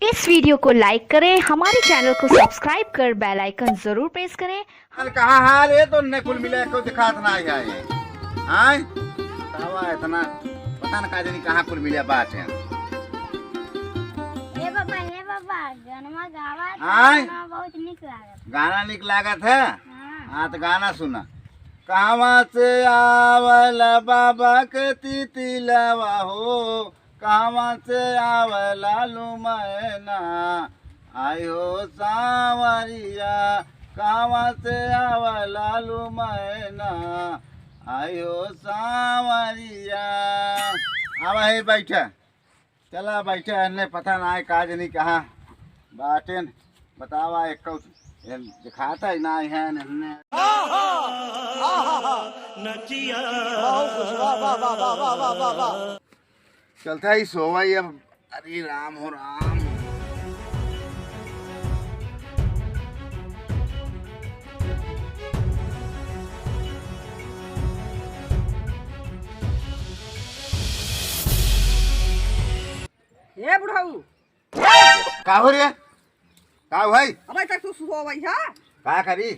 इस वीडियो को लाइक करें, हमारे चैनल को सब्सक्राइब कर बेल आइकन जरूर प्रेस करें। कहा हाल है तो ने कुल मिला को दिखात ना आया है हां तावा इतना पता ना काजे नहीं कहां कुल मिला बात है। हे बाबा गाना गावा गाना बहुत निक लागत। गाना निक लागत है। हां हां तो गाना सुना। कहवा से आवल बाबा के तितिलवा हो, कहवा से आवला लुमैना आयो सावरिया, कहवा से आवला लुमैना आयो सावरिया। आवा है बैठा, चला बैठा है, पता ना है काज नहीं कहा बाटेन बतावा एक दिखाता ही ना है ने चलता ही सोवा ही अब। अरे राम हो राम। हे बुढ़ाऊ का हो रे का भाई अबे तक तू सोवई है का करी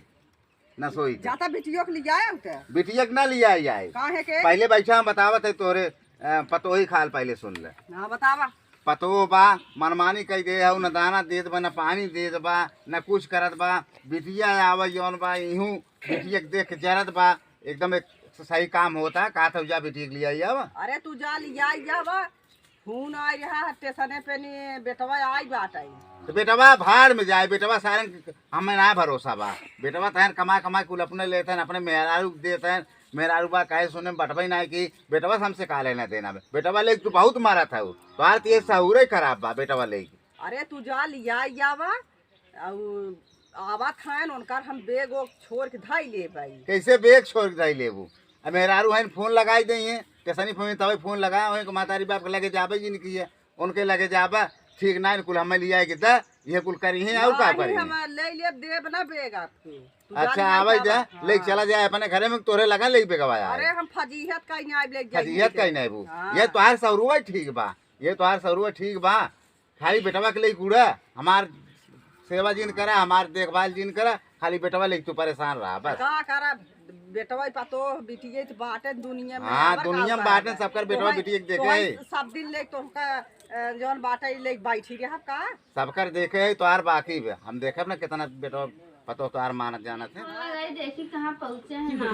न सोई जाता बिटियो के लिए आया उते बिटिया के ना लिया आए काहे के पहले बैठा बतावत है तोरे पतो ही खाल पहले सुन ले। ना बतावा पतो बा मनमानी कह दे हूँ न दाना देत बा न पानी देत बा न कुछ करत बा। बिटिया आवे जौन बा इहूँ बिटिया के देख के जरत बा एकदम एक सही काम होता का था जा बिटिया के लिए आवा। अरे तू जा लिया जावा फोन आ रहा स्टेशन पे नी बेटवा आई बात आई तो बेटवा भाड़ में जाए बेटवा सारे हमें ना भरोसा बा। बेटवा तहन कमा कमा कुल अपने लेते हैं अपने मेहरारू देते हैं। मेहरारू बा कहे सुने में बटवा ही ना की बेटवा हमसे का लेना देना में। बेटवा ले तू बहुत मारा था वो तो आर ये सहूरे खराब बा बेटवा ले। अरे तू जा लिया जावा आवा खान उनका हम बेग वो छोड़ के धाई ले पाई। कैसे बेग छोड़ के ले वो अब मेहरारू है फोन लगाई दी है टेसनी फोन तब फोन लगा वही मातारी बाप के लगे जाबे जी नहीं उनके लगे जाबा ठीक ना कुल हमें लिया कि ये कुल करी है और का करी हम ले ले देब ना बेग आपके। अच्छा आवे जा ले चला जाए अपने घरे में तोरे लगा ले बेगवाया। अरे हम फजीहत का नहीं आब ले जाई फजीहत का नहीं वो ये तोहार सौरुआ ठीक बा ये तोहार सौरुआ ठीक बा। खाली बेटवा के लिए कूड़ा हमार सेवा जिन करा हमार देखभाल जिन करा खाली बेटवा ले तू परेशान रहा बस का करा बेटवा पतो बिटिए तो बाटे दुनिया में। हाँ दुनिया में बाटे सबकर बेटवा बिटिया देखे सब दिन ले तो जौन बाटे ले बैठी रहा का सबकर देखे तो आर बाकी बे हम देखे ना कितना बेटवा पतो तो आर मानत जानत है। अरे देखी कहां पहुंचे हैं ना।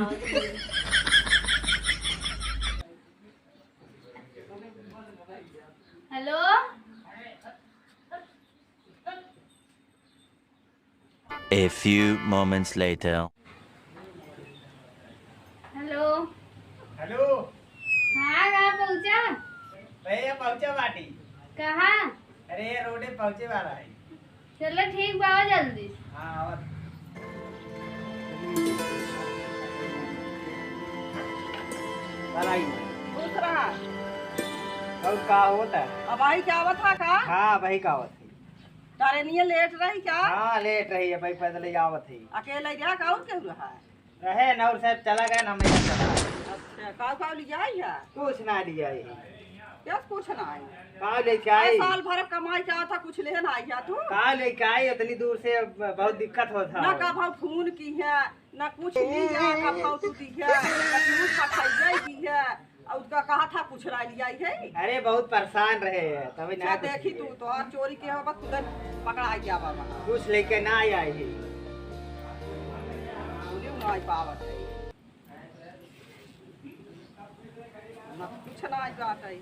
Hello A few moments later. Hello hello हाँ कहाँ पहुंचा? भैया पहुंचे बाटी। कहाँ? अरे ये रोडे पहुंचे वाला है। चलो ठीक बाबा जल्दी। हाँ और पूछ रहा और का होता है? अब आई क्या आवत था का हाँ भाई का आवत है। तारे निये लेट रही क्या हाँ लेट रही है भाई पैदल ही आवत है। अकेले रहा का और क्यों रहा है? रहे नौर साहब चला गया ना मैं चला। अच्छा का लिया है कुछ ना दिया है। क्या कुछ ना आई कहाँ लेके आई? साल भर कमाई क्या था कुछ लेन आई क्या तू कहाँ लेके आई इतनी दूर से बहुत दिक्कत होता ना का भाव फोन की है ना कुछ लिया का भाव तू दी है ना कुछ पठाई की है और उसका कहा था कुछ ला लिया है। अरे बहुत परेशान रहे हैं तभी क्या ना देखी तू तो और चोरी के होगा तुरंत पकड़ा गया बाबा कुछ लेके ना आई है। बोलियो ना आई पावत है ना कुछ ना आई बात है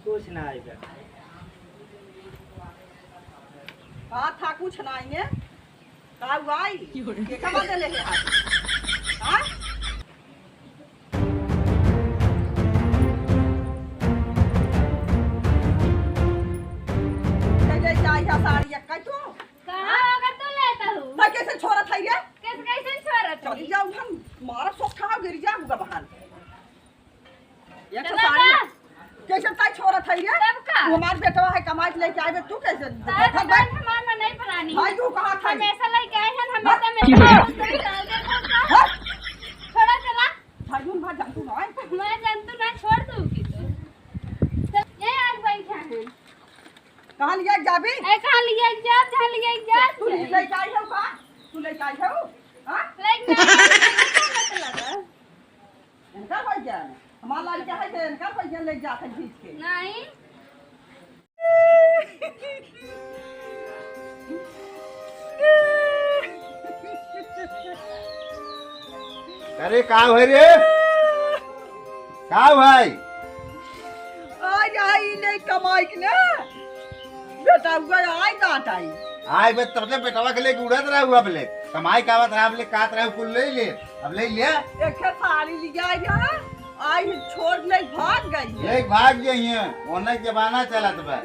कुछ ना आएगा। बात था कुछ ना आई है का आई के कमा दे ले हां साड़ी एक तो कहाँ होगा तू लेता हूँ? ता कैसे छोरा था ये कैसे छोड़ा तू? चली जाऊ हम मारा सोखा गिर जाऊंगा बहन एक तो साड़ी बाबा, कैसे ताई छोरा था ये तब का? तू हमार बेटवा है कमाई लेके आए तू कैसे तारा तो बात हमार में नहीं पुरानी। भाई तू कहां था हमेशा लेके आए हैं हमेशा में छोड़ा चला। भाई भाई जानतू ना मैं जानतू ना छोड़ दूँ की तो। चल ये आज बैठा है। कहाँ लिया जाबी ए कहां लिया जा जहां लिया जा तू ले जाई हो का तू ले जाई हो हां लाइक मतलब है इनका हो जाए हमारा लड़का है कि इनका पैसा ले जाते खींच के नहीं अरे का भाई रे का भाई आज आई ले कमाई के ना बेटा हुआ आई काट आई आय बे तब से बेटवा के लेके उड़त रहा हुआ बले कमाई का बात आप ले काट रहे कुल ले ले अब ले लिया एक साड़ी लिया जा आई छोड़ ले भाग गई ले भाग गई है ऑनलाइन जमाना चलत बा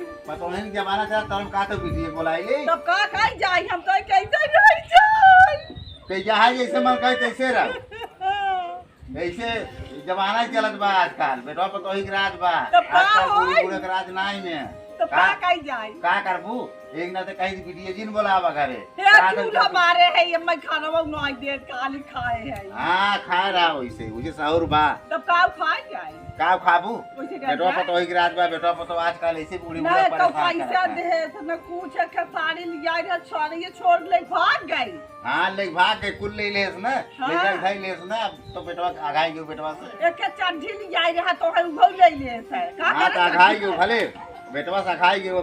ऑनलाइन जमाना चला तब का तो वीडियो बोलाई ले तब का कहीं जाई हम तो कैसे रह जाई ते जहां जैसे मन कहे कैसे रह ऐसे जमाना चलत बा आजकल बेटवा पर तो ही राज बा तब का आजकल होई? बूढ़े बूढ़े के राज नहीं में तब का कहीं जाई का करबू एक ना तो कहीं वीडियो जिन बोलावा करे हे तू हमारे है ये मैं खाना वो नहीं दे काली खाए है हां खा रहा वैसे मुझे सहूर बा तब का खाए जाए का खाबू वैसे बेटवा पर तो ही राज बा बेटवा पर तो आजकल ऐसे बूढ़े बूढ़े नहीं तो परेशान पैसा करता है। दे तो न कुछ के साड़ी लिया रे छोड़ ये छोड़ ले भाग गई हाँ ले भाग के कुल ले लेस ना हाँ। ले जाई भाई लेस ना अब तो बेटवा आगाई गयो बेटवा से एक चढ़ी लिया रे तो है वो ले ले से का हाँ तो आगाई गयो भले बेटवा से आगाई गयो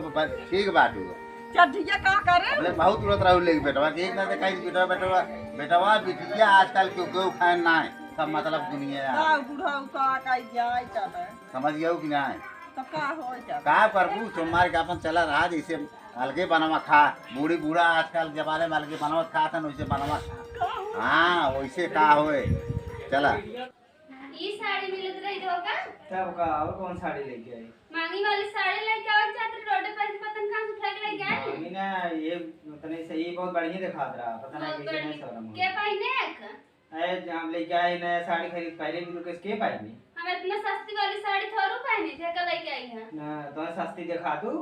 ठीक बात हुआ चढ़िया का करे बोले बहुत उड़त रहू ले बेटवा एक ना तो कहीं बेटवा बेटवा बेटवा बिटिया आजकल क्यों गयो खान ना है सब मतलब दुनिया है। ना बुढ़ा का कहीं जाए तब समझ गयो कि ना तब का हो जाए का करबू सोमवार के अपन चला रहा जैसे अलगे बनवा खा बूढ़ी बूढ़ा आजकल जमाने में अलगे बनवा खा था वैसे बनवा खा हाँ वैसे का होए चला ये साड़ी मिलत रही होगा तब का और कौन साड़ी लेके आई मांगी वाली साड़ी लेके आओ चाहते रोड पे से पतन कहां से उठा के लेके आए मांगी ना ये तने सही बहुत बढ़िया दिखा रहा पता नहीं कैसे नहीं शर्म के पहने एक अरे हम लेके आए नया साड़ी खरीद पहले भी लोग के पाएंगे हम इतना सस्ती वाली साड़ी थोड़ू पहनी थे कल लेके आई है ना तो सस्ती दिखा तू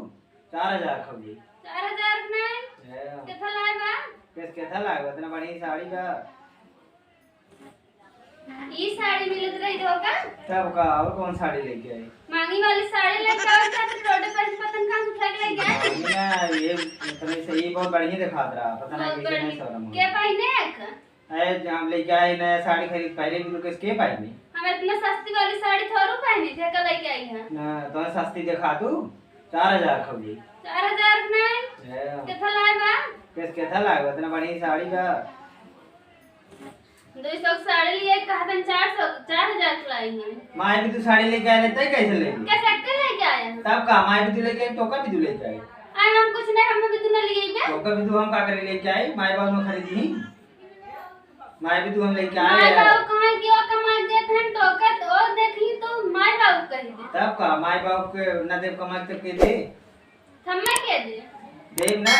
4000 खबी 4000 में कितना लाए बा कैसा लगा इतना बढ़िया साड़ी का ये साड़ी मिलत रही होगा तब का और कौन साड़ी लेके आई मांगी वाली साड़ी लेके आओ चाहते रोड पे से पतन कहां से उठा के लेके आए मांगी ना ये तने सही बहुत बढ़िया दिखा रहा पता नहीं कैसे नहीं शर्म के पहने एक अरे हम लेके आए नया साड़ी खरीद पहले भी लोग के पाएंगे हम इतना सस्ती वाली साड़ी थोड़ू पहनी थे कल लेके आई है ना तो सस्ती दिखा तू 4000 खबी 4000 में कितना लाए बा कैसा लगा इतना बढ़िया साड़ी का 200 साड़ी लिए कहतन 400 4000 लाई है माए भी तू साड़ी लेके आए तय कैसे लेगी कैसे के लेके आए हैं तब का माए भी तू लेके आई टोका भी तू लेके आई आए हम कुछ नहीं हम भी तू ना लिए बे टोका भी तू हम का करे लेके आई माए बाबू में खरीदी माए भी तू हम लेके माय आए बाबू कहां गयो कमा देत हैं तो का तो देखी तो माय बाबू कह दे तब का माए बाबू के न देव कमा के दे हमें के दे देव ना